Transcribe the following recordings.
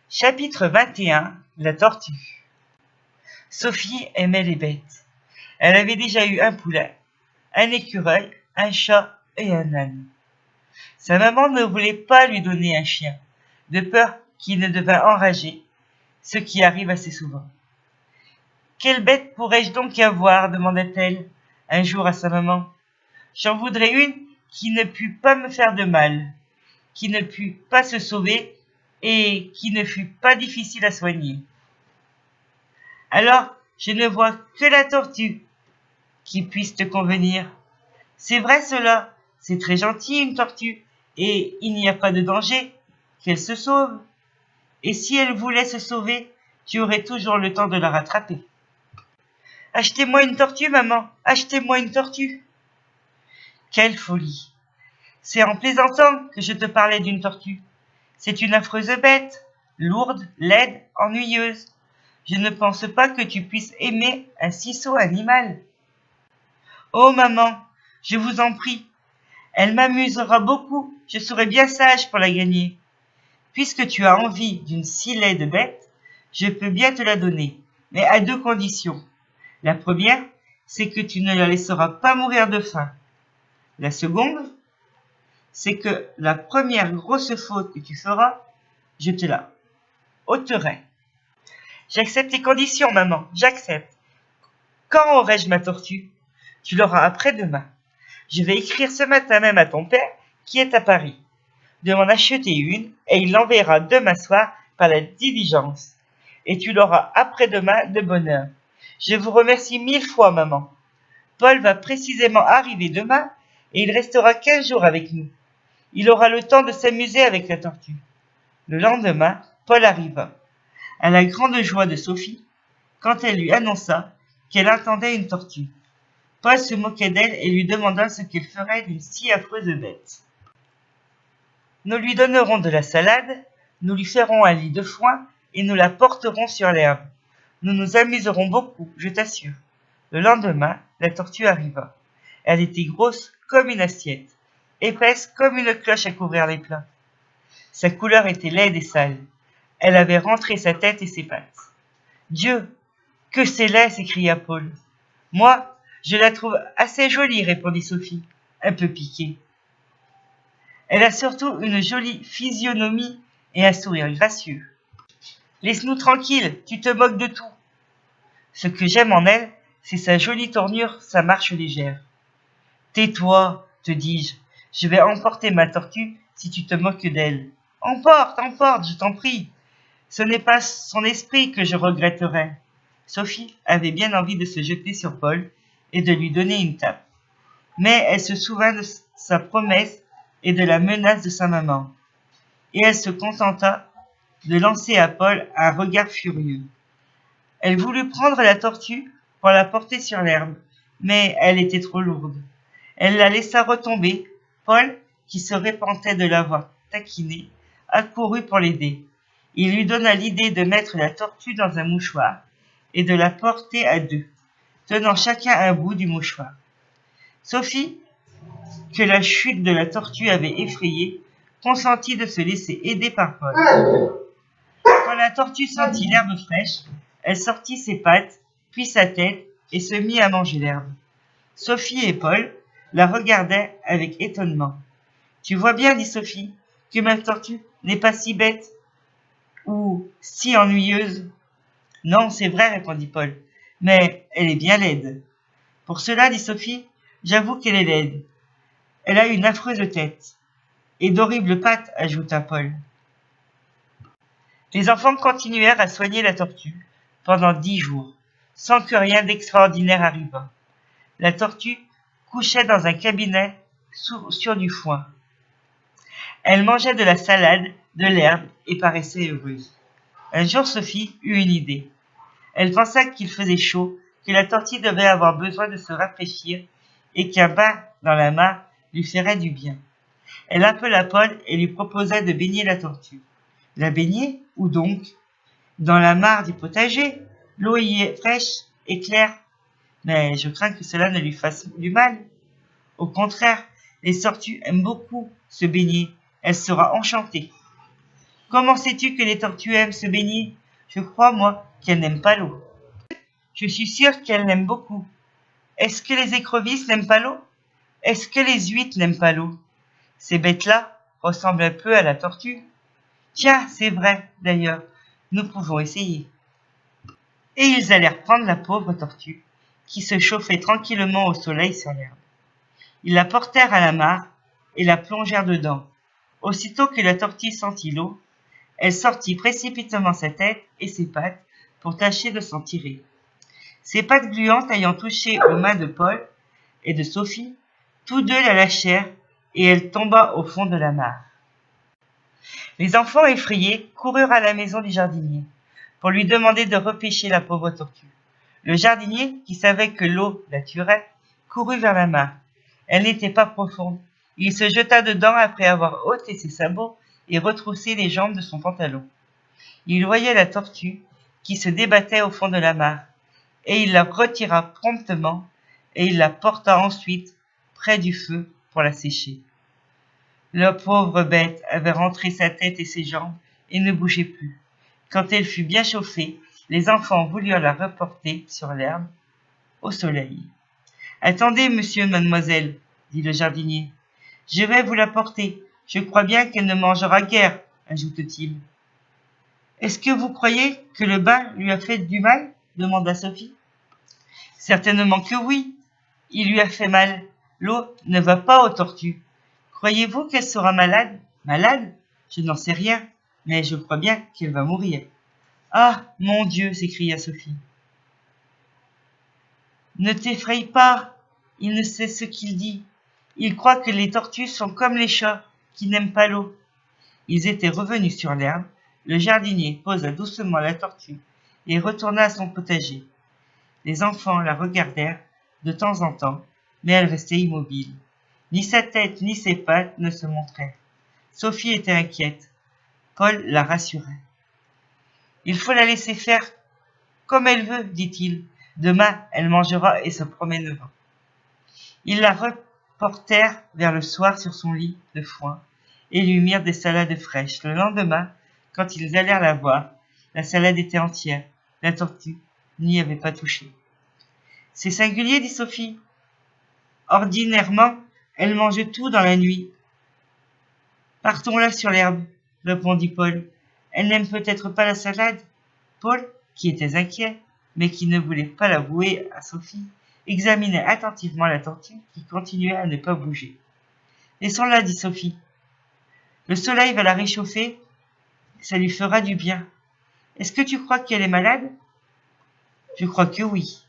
Chapitre 21. La tortue. Sophie aimait les bêtes. Elle avait déjà eu un poulet, un écureuil, un chat et un âne. Sa maman ne voulait pas lui donner un chien, de peur qu'il ne devint enragé, ce qui arrive assez souvent. « Quelle bête pourrais-je donc avoir ?» demanda-t-elle un jour à sa maman. « J'en voudrais une qui ne pût pas me faire de mal, qui ne pût pas se sauver et qui ne fût pas difficile à soigner. » Alors, je ne vois que la tortue qui puisse te convenir. C'est vrai cela, c'est très gentil une tortue, et il n'y a pas de danger qu'elle se sauve. Et si elle voulait se sauver, tu aurais toujours le temps de la rattraper. Achetez-moi une tortue, maman, achetez-moi une tortue. Quelle folie! C'est en plaisantant que je te parlais d'une tortue. C'est une affreuse bête, lourde, laide, ennuyeuse. Je ne pense pas que tu puisses aimer un si sot animal. Oh maman, je vous en prie, elle m'amusera beaucoup, je serai bien sage pour la gagner. Puisque tu as envie d'une si laide bête, je peux bien te la donner, mais à 2 conditions. La première, c'est que tu ne la laisseras pas mourir de faim. La seconde, c'est que la première grosse faute que tu feras, je te la ôterai. J'accepte tes conditions, maman, j'accepte. Quand aurai-je ma tortue? Tu l'auras après-demain. Je vais écrire ce matin même à ton père, qui est à Paris, de m'en acheter une, et il l'enverra demain soir par la diligence. Et tu l'auras après-demain de bonne heure. Je vous remercie 1000 fois, maman. Paul va précisément arriver demain, et il restera 15 jours avec nous. Il aura le temps de s'amuser avec la tortue. Le lendemain, Paul arriva, à la grande joie de Sophie, quand elle lui annonça qu'elle attendait une tortue. Paul se moquait d'elle et lui demanda ce qu'elle ferait d'une si affreuse bête. « Nous lui donnerons de la salade, nous lui ferons un lit de foin et nous la porterons sur l'herbe. Nous nous amuserons beaucoup, je t'assure. » Le lendemain, la tortue arriva. Elle était grosse comme une assiette, épaisse comme une cloche à couvrir les plats. Sa couleur était laide et sale. Elle avait rentré sa tête et ses pattes. « Dieu, que c'est laid !» s'écria Paul. « Moi, je la trouve assez jolie, » répondit Sophie, un peu piquée. Elle a surtout une jolie physionomie et un sourire gracieux. Laisse-nous tranquille, tu te moques de tout. Ce que j'aime en elle, c'est sa jolie tournure, sa marche légère. Tais-toi, te dis-je, je vais emporter ma tortue si tu te moques d'elle. Emporte, emporte, je t'en prie. Ce n'est pas son esprit que je regretterai. Sophie avait bien envie de se jeter sur Paul et de lui donner une tape. Mais elle se souvint de sa promesse et de la menace de sa maman. Et elle se contenta de lancer à Paul un regard furieux. Elle voulut prendre la tortue pour la porter sur l'herbe, mais elle était trop lourde. Elle la laissa retomber. Paul, qui se repentait de l'avoir taquinée, accourut pour l'aider. Il lui donna l'idée de mettre la tortue dans un mouchoir et de la porter à 2, tenant chacun un bout du mouchoir. Sophie, que la chute de la tortue avait effrayée, consentit de se laisser aider par Paul. Quand la tortue sentit l'herbe fraîche, elle sortit ses pattes, puis sa tête, et se mit à manger l'herbe. Sophie et Paul la regardaient avec étonnement. « Tu vois bien, dit Sophie, que ma tortue n'est pas si bête ou si ennuyeuse. »« Non, c'est vrai, répondit Paul, mais elle est bien laide. »« Pour cela, dit Sophie, j'avoue qu'elle est laide. Elle a une affreuse tête. Et d'horribles pattes, ajouta Paul. Les enfants continuèrent à soigner la tortue pendant 10 jours, sans que rien d'extraordinaire arrivât. La tortue couchait dans un cabinet sur du foin. Elle mangeait de la salade, de l'herbe et paraissait heureuse. Un jour, Sophie eut une idée. Elle pensa qu'il faisait chaud, que la tortue devait avoir besoin de se rafraîchir et qu'un bain dans la mare lui ferait du bien. Elle appela Paul et lui proposa de baigner la tortue. La baigner? Où donc? Dans la mare du potager. L'eau y est fraîche et claire. Mais je crains que cela ne lui fasse du mal. Au contraire, les tortues aiment beaucoup se baigner. Elle sera enchantée. Comment sais-tu que les tortues aiment se baigner? Je crois, moi, qu'elles n'aiment pas l'eau. Je suis sûre qu'elles l'aiment beaucoup. Est-ce que les écrevisses n'aiment pas l'eau? Est-ce que les huîtres n'aiment pas l'eau? Ces bêtes-là ressemblent un peu à la tortue. Tiens, c'est vrai, d'ailleurs, nous pouvons essayer. Et ils allèrent prendre la pauvre tortue, qui se chauffait tranquillement au soleil sur l'herbe. Ils la portèrent à la mare et la plongèrent dedans. Aussitôt que la tortue sentit l'eau, elle sortit précipitamment sa tête et ses pattes pour tâcher de s'en tirer. Ses pattes gluantes ayant touché aux mains de Paul et de Sophie, tous deux la lâchèrent et elle tomba au fond de la mare. Les enfants effrayés coururent à la maison du jardinier pour lui demander de repêcher la pauvre tortue. Le jardinier, qui savait que l'eau la tuerait, courut vers la mare. Elle n'était pas profonde. Il se jeta dedans après avoir ôté ses sabots et retroussé les jambes de son pantalon. Il voyait la tortue qui se débattait au fond de la mare, et il la retira promptement, et il la porta ensuite près du feu pour la sécher. La pauvre bête avait rentré sa tête et ses jambes et ne bougeait plus. Quand elle fut bien chauffée, les enfants voulurent la reporter sur l'herbe, au soleil. « Attendez, monsieur, mademoiselle, dit le jardinier. Je vais vous la porter. Je crois bien qu'elle ne mangera guère, ajoute-t-il. Est-ce que vous croyez que le bain lui a fait du mal? Demanda Sophie. Certainement que oui. Il lui a fait mal. L'eau ne va pas aux tortues. Croyez-vous qu'elle sera malade? Malade? Je n'en sais rien, mais je crois bien qu'elle va mourir. Ah, mon Dieu, s'écria Sophie. Ne t'effraie pas, il ne sait ce qu'il dit. Il croit que les tortues sont comme les chats, qui n'aiment pas l'eau. Ils étaient revenus sur l'herbe. Le jardinier posa doucement la tortue et retourna à son potager. Les enfants la regardèrent de temps en temps, mais elle restait immobile. Ni sa tête ni ses pattes ne se montraient. Sophie était inquiète. Paul la rassurait. « Il faut la laisser faire comme elle veut, dit-il. Demain, elle mangera et se promènera. » Ils la reportèrent vers le soir sur son lit de foin et lui mirent des salades fraîches. Le lendemain, quand ils allèrent la voir, la salade était entière. La tortue n'y avait pas touché. « C'est singulier, dit Sophie. Ordinairement, elle mange tout dans la nuit. Partons-la sur l'herbe, répondit Paul. Elle n'aime peut-être pas la salade. Paul, qui était inquiet, mais qui ne voulait pas l'avouer à Sophie, examinait attentivement la tortue qui continuait à ne pas bouger. « Laissons-la, dit Sophie. Le soleil va la réchauffer, ça lui fera du bien. Est-ce que tu crois qu'elle est malade? » Je crois que oui.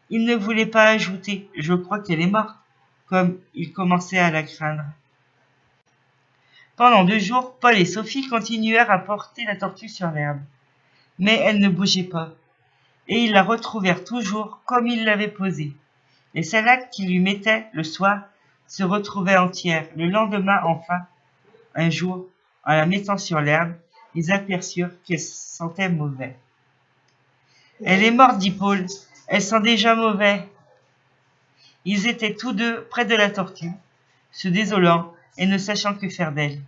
Il ne voulait pas ajouter « je crois qu'elle est morte », comme il commençait à la craindre. Pendant 2 jours, Paul et Sophie continuèrent à porter la tortue sur l'herbe. Mais elle ne bougeait pas, et ils la retrouvèrent toujours comme ils l'avaient posée. Les salades qu'ils lui mettaient le soir se retrouvaient entières. Le lendemain, enfin, un jour, en la mettant sur l'herbe, ils aperçurent qu'elle sentait mauvais. « Elle est morte, dit Paul. Elle sent déjà mauvais. » Ils étaient tous deux près de la tortue, se désolant et ne sachant que faire d'elle,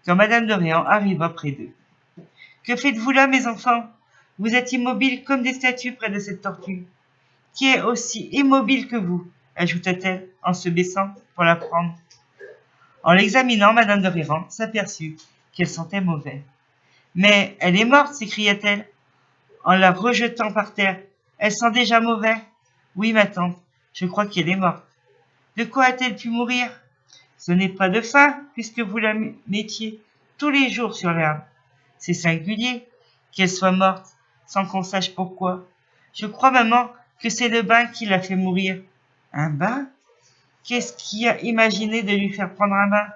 quand Madame de Réan arriva près d'eux. « Que faites-vous là, mes enfants? Vous êtes immobiles comme des statues près de cette tortue, qui est aussi immobile que vous, ajouta-t-elle en se baissant pour la prendre. En l'examinant, Madame de Réan s'aperçut qu'elle sentait mauvais. « Mais elle est morte, s'écria-t-elle, en la rejetant par terre. Elle sent déjà mauvais. Oui, ma tante, je crois qu'elle est morte. De quoi a-t-elle pu mourir? Ce n'est pas de faim, puisque vous la mettiez tous les jours sur l'herbe. C'est singulier qu'elle soit morte, sans qu'on sache pourquoi. Je crois, maman, que c'est le bain qui l'a fait mourir. » « Un bain? Qu'est-ce qui a imaginé de lui faire prendre un bain? »«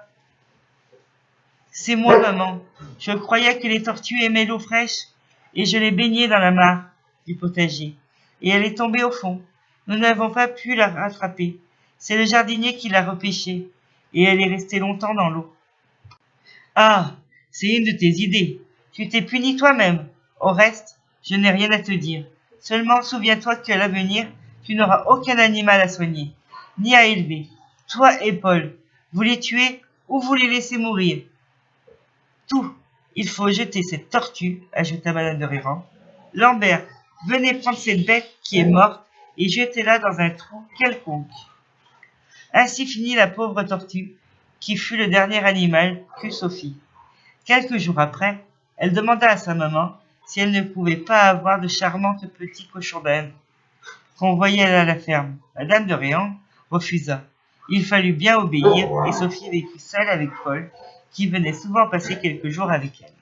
C'est moi, maman. Je croyais que les tortues aimaient l'eau fraîche, et je l'ai baignée dans la mare du potager, et elle est tombée au fond. Nous n'avons pas pu la rattraper. C'est le jardinier qui l'a repêchée, et elle est restée longtemps dans l'eau. »« Ah, c'est une de tes idées. Tu t'es puni toi-même. Au reste, je n'ai rien à te dire. Seulement, souviens-toi qu'à l'avenir, tu n'auras aucun animal à soigner, ni à élever. Toi et Paul, vous les tuez ou vous les laissez mourir. Tout. Il faut jeter cette tortue, ajouta Madame de Réran. Lambert, venez prendre cette bête qui est morte et jetez-la dans un trou quelconque. Ainsi finit la pauvre tortue, qui fut le dernier animal qu'eut Sophie. Quelques jours après, elle demanda à sa maman si elle ne pouvait pas avoir de charmantes petits cochons d'Inde qu'on voyait à la ferme. Madame de Réan refusa. Il fallut bien obéir et Sophie vécut seule avec Paul, qui venait souvent passer quelques jours avec elle.